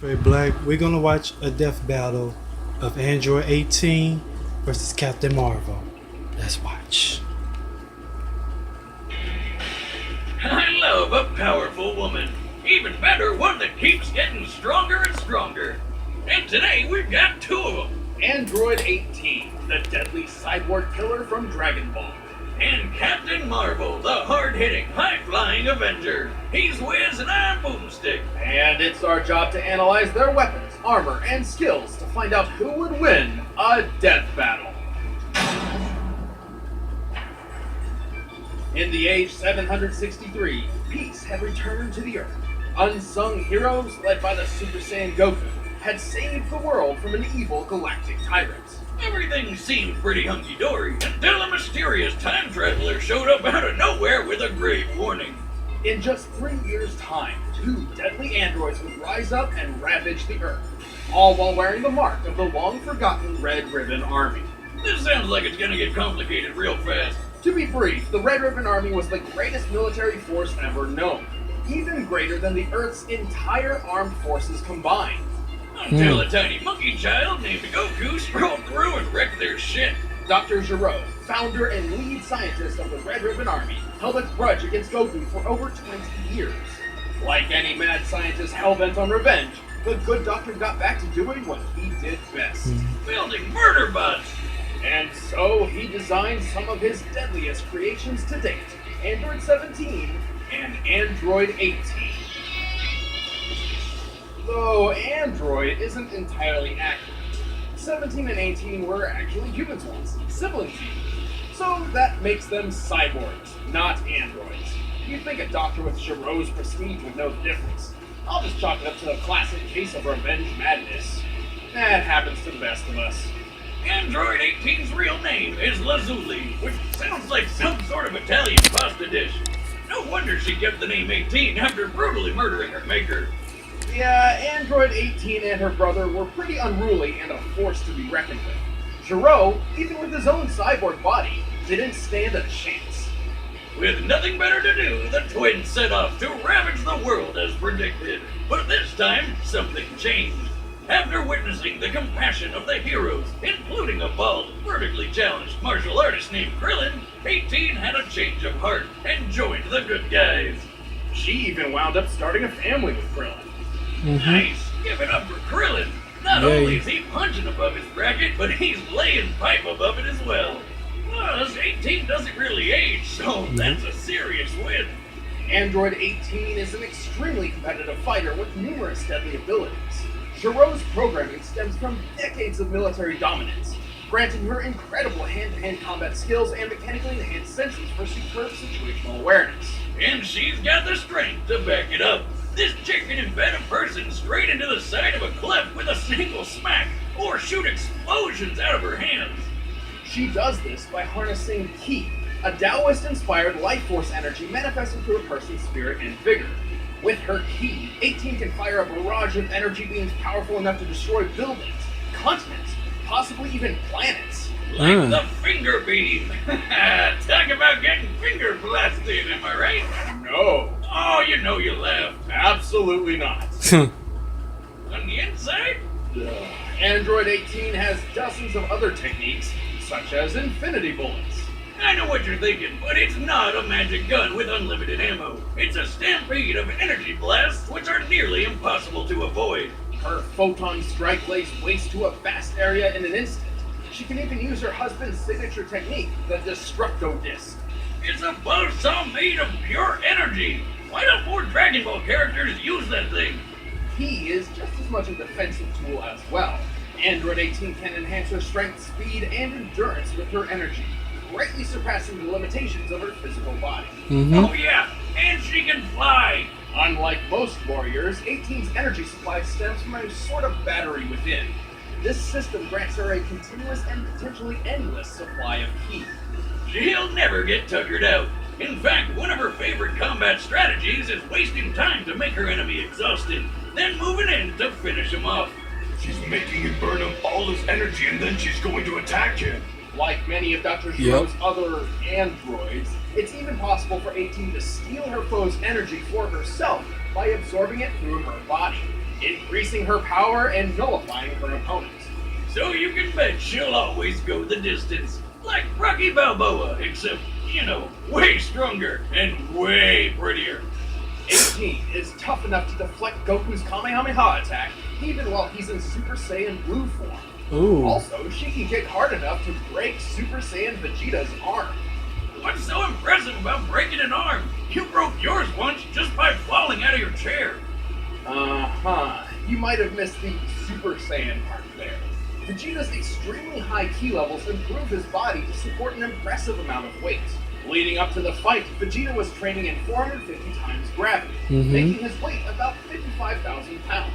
Very Black, we're gonna watch a death battle of Android 18 versus Captain Marvel. Let's watch. I love a powerful woman. Even better, one that keeps getting stronger and stronger. And today we've got two of them. Android 18, the deadly cyborg killer from Dragon Ball. And Captain Marvel, the hard-hitting, high-flying Avenger. He's Wiz and I'm Boomstick. And it's our job to analyze their weapons, armor, and skills to find out who would win a death battle. In the age 763, peace had returned to the Earth. Unsung heroes, led by the Super Saiyan Goku, had saved the world from an evil galactic tyrant. Everything seemed pretty hunky-dory until a mysterious time traveler showed up out of nowhere with a grave warning. In just 3 years' time, two deadly androids would rise up and ravage the Earth, all while wearing the mark of the long-forgotten Red Ribbon Army. This sounds like it's gonna get complicated real fast. To be brief, the Red Ribbon Army was the greatest military force ever known, even greater than the Earth's entire armed forces combined. Until a tiny monkey child named Goku strolled through and wrecked their shit. Dr. Gero, founder and lead scientist of the Red Ribbon Army, held a grudge against Goku for over 20 years. Like any mad scientist hell-bent on revenge, the good doctor got back to doing what he did best. Building murder bots. And so he designed some of his deadliest creations to date, Android 17 and Android 18. Though Android isn't entirely accurate. 17 and 18 were actually humans once, siblings even. So that makes them cyborgs, not androids. You'd think a doctor with Gero's prestige would know the difference. I'll just chalk it up to a classic case of revenge madness. That happens to the best of us. Android 18's real name is Lazuli, which sounds like some sort of Italian pasta dish. No wonder she kept the name 18 after brutally murdering her maker. Yeah, Android 18 and her brother were pretty unruly and a force to be reckoned with. Gero, even with his own cyborg body, didn't stand a chance. With nothing better to do, the twins set off to ravage the world as predicted. But this time, something changed. After witnessing the compassion of the heroes, including a bald, vertically challenged martial artist named Krillin, 18 had a change of heart and joined the good guys. She even wound up starting a family with Krillin. Nice! Give it up for Krillin! Not only is he punching above his bracket, but he's laying pipe above it as well. Plus, 18 doesn't really age, so that's a serious win. Android 18 is an extremely competitive fighter with numerous deadly abilities. Gero's programming stems from decades of military dominance, granting her incredible hand-to-hand combat skills and mechanically enhanced senses for superb situational awareness. And she's got the strength to back it up. This chick can embed a person straight into the side of a cliff with a single smack, or shoot explosions out of her hands. She does this by harnessing Ki, a Taoist-inspired life force energy manifested through a person's spirit and vigor. With her Ki, 18 can fire a barrage of energy beams powerful enough to destroy buildings, continents, possibly even planets. Like the finger beam. Talk about getting finger blasted, am I right? No. Oh, you know you laughed. Absolutely not. On the inside? Android 18 has dozens of other techniques, such as infinity bullets. I know what you're thinking, but it's not a magic gun with unlimited ammo. It's a stampede of energy blasts, which are nearly impossible to avoid. Her photon strike lays waste to a vast area in an instant. She can even use her husband's signature technique, the Destructo Disc. It's a buzzsaw made of pure energy. Why don't more Dragon Ball characters use that thing? He is just as much a defensive tool as well. Android 18 can enhance her strength, speed, and endurance with her energy, greatly surpassing the limitations of her physical body. Oh yeah, and she can fly! Unlike most warriors, 18's energy supply stems from a sort of battery within. This system grants her a continuous and potentially endless supply of Ki. She'll never get tuckered out. In fact, one of her favorite combat strategies is wasting time to make her enemy exhausted, then moving in to finish him off. She's making him burn up all his energy and then she's going to attack him. Like many of Dr. Gero's other androids, it's even possible for 18 to steal her foe's energy for herself by absorbing it through her body. increasing her power and nullifying her opponents. So you can bet she'll always go the distance. Like Rocky Balboa, except, way stronger and way prettier. 18 is tough enough to deflect Goku's Kamehameha attack, even while he's in Super Saiyan Blue form. Ooh. Also, she can kick hard enough to break Super Saiyan Vegeta's arm. What's so impressive about breaking an arm? You broke yours once just by falling out of your chair. You might have missed the Super Saiyan part there. Vegeta's extremely high ki levels improve his body to support an impressive amount of weight. Leading up to the fight, Vegeta was training in 450 times gravity, making his weight about 55,000 pounds.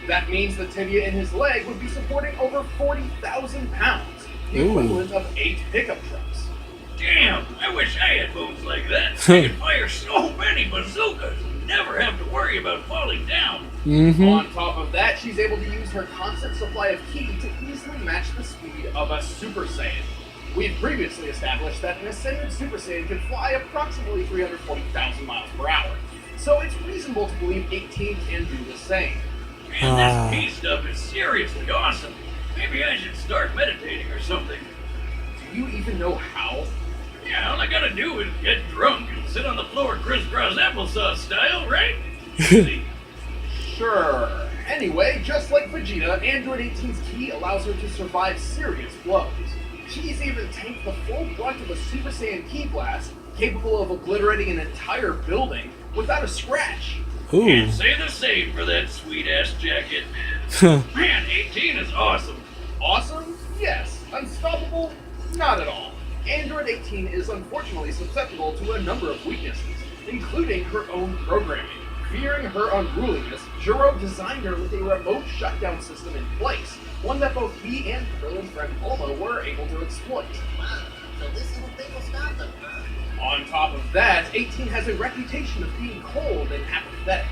That means the tibia in his leg would be supporting over 40,000 pounds, the equivalent of 8 pickup trucks. Damn, I wish I had bones like that. I could fire so many bazookas, never have to worry about falling down. On top of that, she's able to use her constant supply of ki to easily match the speed of a Super Saiyan. We've previously established that an ascended Super Saiyan can fly approximately 340,000 miles per hour, so it's reasonable to believe 18 can do the same. Man, this pea stuff is seriously awesome. Maybe I should start meditating or something. Do you even know how? Yeah, all I gotta do is get drunk and sit on the floor crisscross applesauce style, right? Sure. Anyway, just like Vegeta, Android 18's ki allows her to survive serious blows. She's even tanked the full brunt of a Super Saiyan ki blast, capable of obliterating an entire building without a scratch. Ooh. Can't say the same for that sweet-ass jacket. Man, 18 is awesome. Awesome? Yes. Unstoppable? Not at all. Android 18 is unfortunately susceptible to a number of weaknesses, including her own programming. Fearing her unruliness, Jiro designed her with a remote shutdown system in place, one that both he and Krillin's friend Bulma were able to exploit. Wow, so this little thing will stop them, huh? On top of that, 18 has a reputation of being cold and apathetic.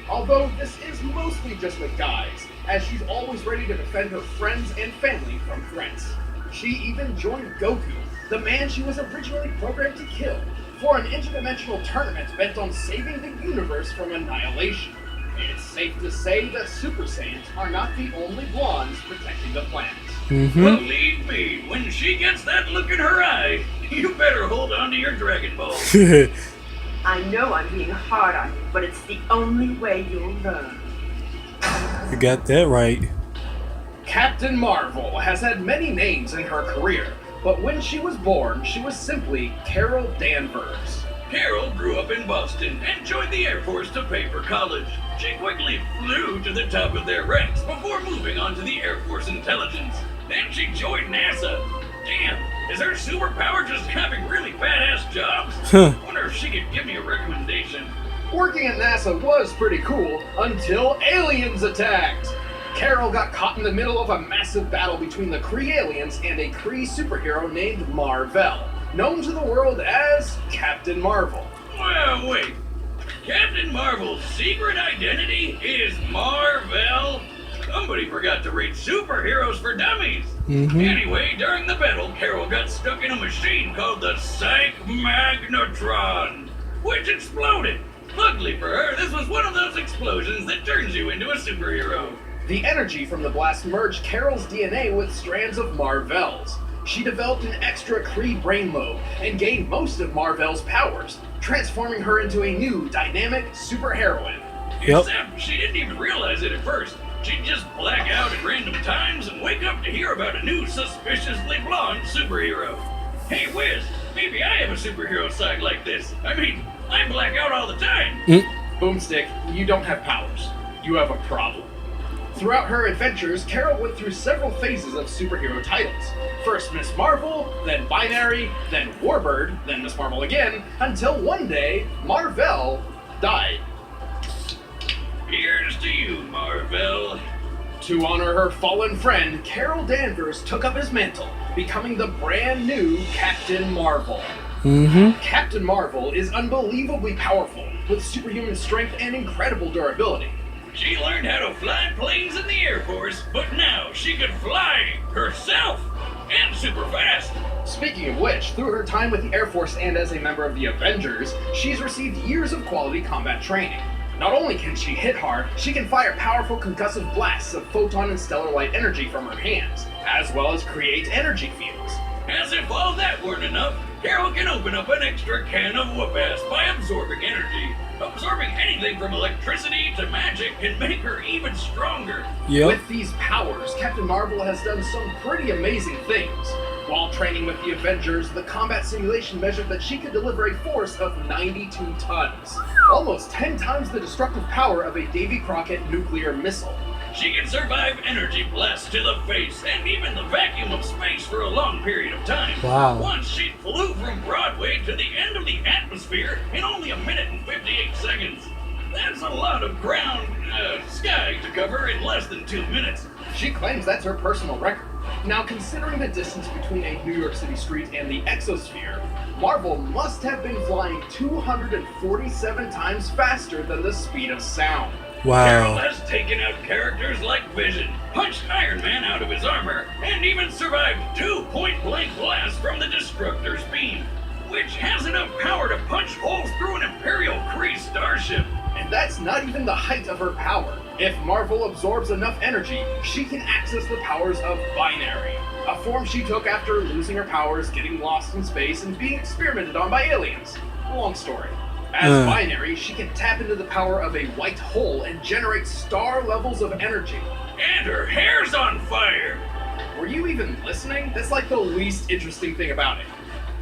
Although this is mostly just a guise, as she's always ready to defend her friends and family from threats. She even joined Goku, the man she was originally programmed to kill, for an interdimensional tournament bent on saving the universe from annihilation. It's safe to say that Super Saiyans are not the only blondes protecting the planet. Believe me, when she gets that look in her eye, you better hold on to your Dragon Ball. I know I'm being hard on you, but it's the only way you'll learn. You got that right. Captain Marvel has had many names in her career, but when she was born, she was simply Carol Danvers. Carol grew up in Boston and joined the Air Force to pay for college. She quickly flew to the top of their ranks before moving on to the Air Force Intelligence. Then she joined NASA. Damn, is her superpower just having really badass jobs? Wonder if she could give me a recommendation. Working at NASA was pretty cool until aliens attacked. Carol got caught in the middle of a massive battle between the Kree aliens and a Kree superhero named Mar-Vell, known to the world as Captain Marvel. Well, wait. Captain Marvel's secret identity is Mar-Vell? Somebody forgot to read Superheroes for Dummies. Anyway, during the battle, Carol got stuck in a machine called the Psych Magnetron, which exploded. Luckily for her, this was one of those explosions that turns you into a superhero. The energy from the blast merged Carol's DNA with strands of Mar-Vell's. She developed an extra Kree brain lobe and gained most of Mar-Vell's powers, transforming her into a new, dynamic superheroine. Yep. Except she didn't even realize it at first. She'd just black out at random times and wake up to hear about a new suspiciously blonde superhero. Hey Wiz, maybe I have a superhero side like this. I mean, I black out all the time. Boomstick, you don't have powers. You have a problem. Throughout her adventures, Carol went through several phases of superhero titles. First Miss Marvel, then Binary, then Warbird, then Miss Marvel again, until one day, Mar-Vell died. Here's to you, Mar-Vell. To honor her fallen friend, Carol Danvers took up his mantle, becoming the brand new Captain Marvel. Captain Marvel is unbelievably powerful, with superhuman strength and incredible durability. She learned how to fly planes in the Air Force, but now she could fly herself, and super fast. Speaking of which, through her time with the Air Force and as a member of the Avengers, she's received years of quality combat training. Not only can she hit hard, she can fire powerful concussive blasts of photon and stellar light energy from her hands, as well as create energy fields. As if all that weren't enough, Carol can open up an extra can of whoop-ass by absorbing energy. Absorbing anything from electricity to magic can make her even stronger. Yep. With these powers, Captain Marvel has done some pretty amazing things. While training with the Avengers, the combat simulation measured that she could deliver a force of 92 tons, almost 10 times the destructive power of a Davy Crockett nuclear missile. She can survive energy blasts to the face and even the vacuum of space for a long period of time. Wow. Once she flew from Broadway to the end of the atmosphere in only 1 minute and 58 seconds. That's a lot of sky to cover in less than 2 minutes. She claims that's her personal record. Now, considering the distance between a New York City street and the exosphere, Marvel must have been flying 247 times faster than the speed of sound. Carol Wow. has taken out characters like Vision, punched Iron Man out of his armor, and even survived 2 point-blank blasts from the Destructor's beam, which has enough power to punch holes through an Imperial Kree starship. And that's not even the height of her power. If Marvel absorbs enough energy, she can access the powers of Binary, a form she took after losing her powers, getting lost in space, and being experimented on by aliens. Long story. As Binary, she can tap into the power of a white hole and generate star levels of energy. And her hair's on fire. Were you even listening? That's like the least interesting thing about it.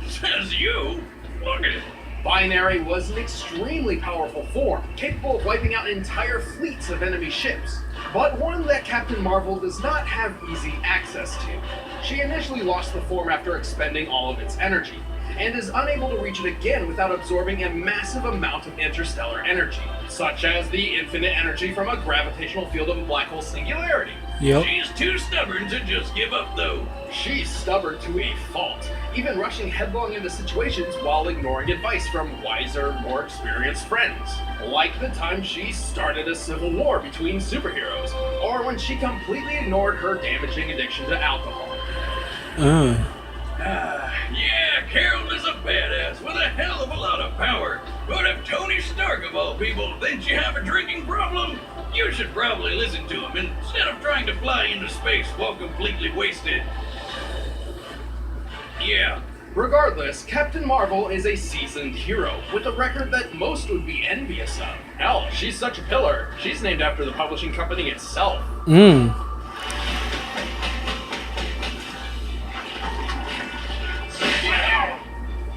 Says you. Look at it. Binary was an extremely powerful form, capable of wiping out entire fleets of enemy ships, but one that Captain Marvel does not have easy access to. She initially lost the form after expending all of its energy, and is unable to reach it again without absorbing a massive amount of interstellar energy, such as the infinite energy from a gravitational field of a black hole singularity. Yep. She's too stubborn to just give up, though. She's stubborn to a fault, even rushing headlong into situations while ignoring advice from wiser, more experienced friends. Like the time she started a civil war between superheroes, or when she completely ignored her damaging addiction to alcohol. Yeah, Carol is a badass with a hell of a lot of power. But if Tony Stark, of all people, thinks you have a drinking problem, you should probably listen to him instead of trying to fly into space while completely wasted. Yeah. Regardless, Captain Marvel is a seasoned hero, with a record that most would be envious of. Hell, she's such a pillar, she's named after the publishing company itself.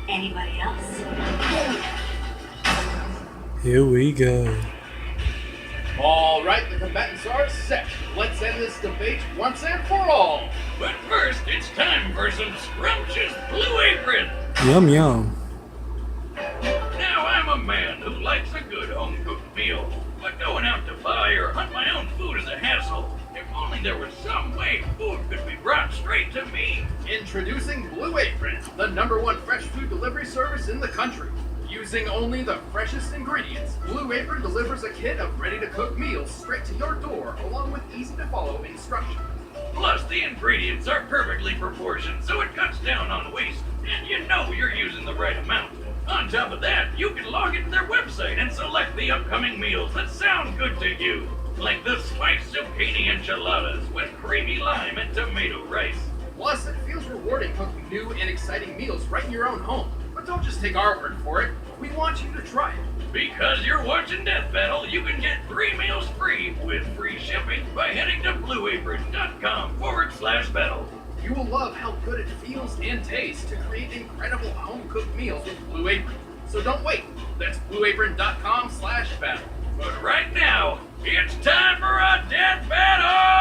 Anybody else? Here we go. Alright, the combatants are set. Let's end this debate once and for all. But first, it's time for some scrumptious Blue Apron. Yum yum. Now, I'm a man who likes a good home-cooked meal, but going out to buy or hunt my own food is a hassle. If only there was some way food could be brought straight to me. Introducing Blue Apron, the #1 fresh food delivery service in the country. Using only the freshest ingredients, Blue Apron delivers a kit of ready-to-cook meals straight to your door, along with easy-to-follow instructions. Plus, the ingredients are perfectly proportioned, so it cuts down on waste, and you know you're using the right amount. On top of that, you can log into their website and select the upcoming meals that sound good to you, like the spiced zucchini enchiladas with creamy lime and tomato rice. Plus, it feels rewarding cooking new and exciting meals right in your own home. But don't just take our word for it. We want you to try it. Because you're watching Death Battle, you can get 3 meals free with free shipping by heading to blueapron.com/battle. You will love how good it feels and tastes to create incredible home-cooked meals with Blue Apron. So don't wait. That's blueapron.com/battle. But right now, it's time for a Death Battle!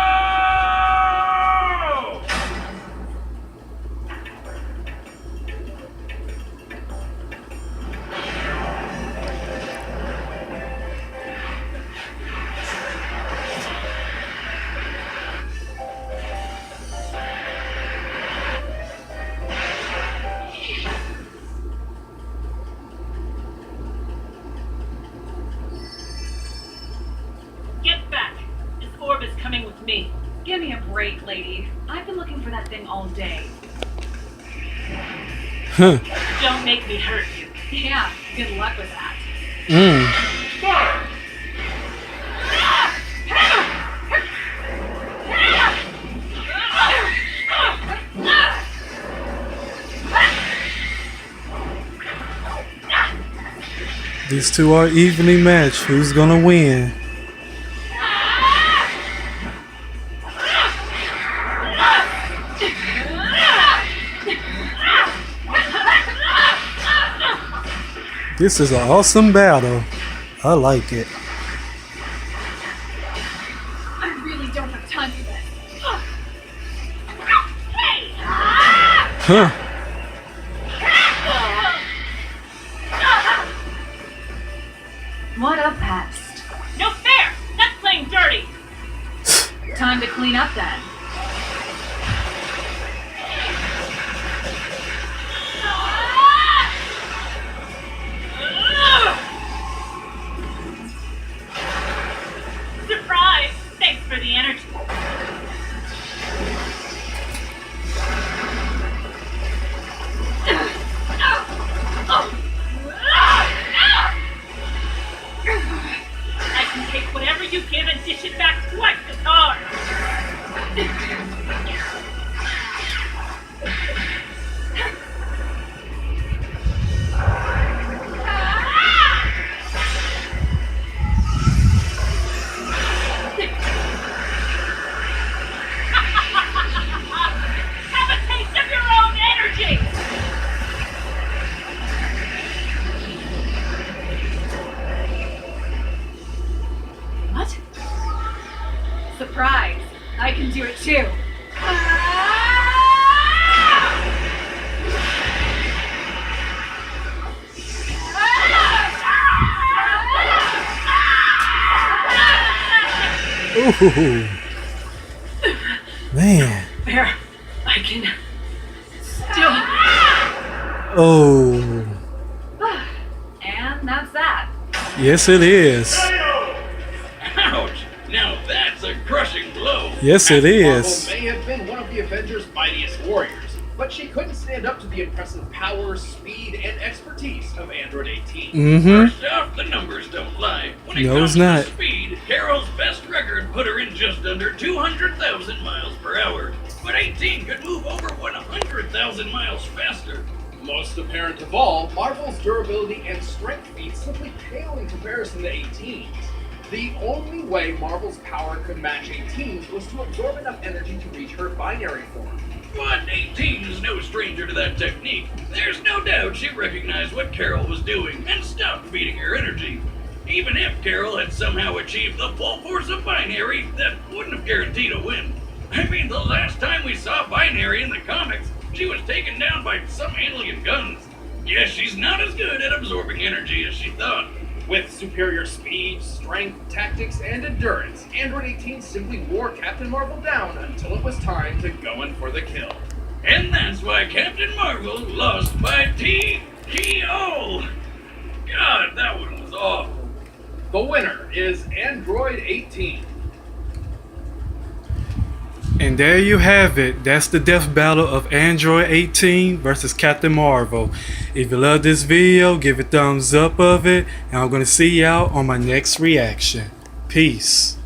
Get back! This orb is coming with me. Give me a break, lady. I've been looking for that thing all day. Don't make me hurt you. Yeah, good luck with that. Fire! These two are evenly matched. Who's gonna win? This is an awesome battle. I like it. I really don't have time for this. Huh. What a pest. No fair! That's playing dirty! Time to clean up then. Surprise! Thanks for the energy. I can take whatever you give and dish it back twice as hard. Have a taste of your own energy. What? Surprise! I can do it too. Ooh. Man. There, I can still. Oh. And that's that. Yes, it is. Ouch! Now that's a crushing blow. Yes, it is. Marvel may have been one of the Avengers' mightiest warriors, but she couldn't stand up to the impressive power, speed, and expertise of Android 18. Mm-hmm. First off, the numbers don't lie. When it No, comes it's not. to speed, Carol's best record put her in just under 200,000 miles per hour. But 18 could move over 100,000 miles faster. Most apparent of all, Marvel's durability and strength feats simply pale in comparison to 18's. The only way Marvel's power could match 18's was to absorb enough energy to reach her binary form. But 18 is no stranger to that technique. There's no doubt she recognized what Carol was doing and stopped feeding her energy. Even if Carol had somehow achieved the full force of Binary, that wouldn't have guaranteed a win. I mean, the last time we saw Binary in the comics, she was taken down by some alien guns. Yes, she's not as good at absorbing energy as she thought. With superior speed, strength, tactics, and endurance, Android 18 simply wore Captain Marvel down until it was time to go in for the kill. And that's why Captain Marvel lost by TKO. God, that one was awful. The winner is Android 18. And there you have it. That's the death battle of Android 18 versus Captain Marvel. If you love this video, give a thumbs up of it. And I'm going to see y'all on my next reaction. Peace.